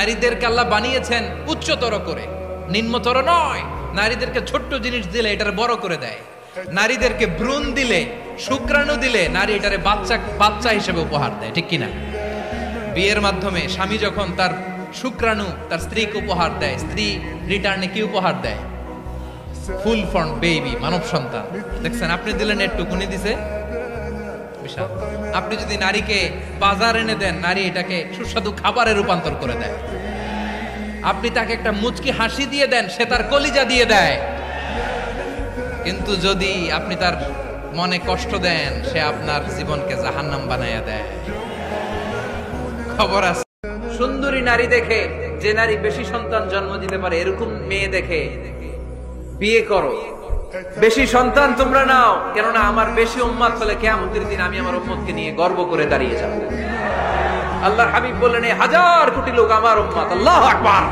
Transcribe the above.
নারীদেরকে আল্লাহ বানিয়েছেন উচ্চতর করে, নিম্নতর নয়। নারীদেরকে ছোট্ট জিনিস দিলে এটারে বড় করে দেয়। নারীদেরকে ভ্রূণ দিলে, শুক্রাণু দিলে নারী এটারে বাচ্চা হিসেবে উপহার দেয়, ঠিক কিনা? বিয়ের মাধ্যমে স্বামী যখন তার শুক্রাণু তার স্ত্রীকে উপহার দেয়, স্ত্রী রিটার্নে কি উপহার দেয়? ফুল ফর্ম বেবি, মানব সন্তান। দেখছেন, আপনি দিলেন একটুকুনি দিছে বিশাল। আপনি যদি নারীকে বাজার এনে দেন, নারী এটাকে সুস্বাদু খাবারে রূপান্তর করে দেয়। আপনি তাকে একটা মুচকি হাসি দিয়ে দেন, সে তার কলিজা দিয়ে দেয়। কিন্তু যদি আপনি তার মনে কষ্ট দেন, সে আপনার জীবনকে জাহান্নাম বানায়া দেয়। খবর আছে। সুন্দরী নারী দেখে, যে নারী বেশি সন্তান জন্ম দিতে পারে এরকম মেয়ে দেখে বিয়ে করো। বেশি সন্তান তোমরা নাও, কেননা আমার বেশি উম্মত হলে কিয়ামতের দিন আমি আমার উম্মতকে নিয়ে গর্ব করে দাঁড়িয়ে যাব। আল্লাহর হাবিব বললেন, 1000 কোটি লোক আমার উম্মত। আল্লাহু আকবার।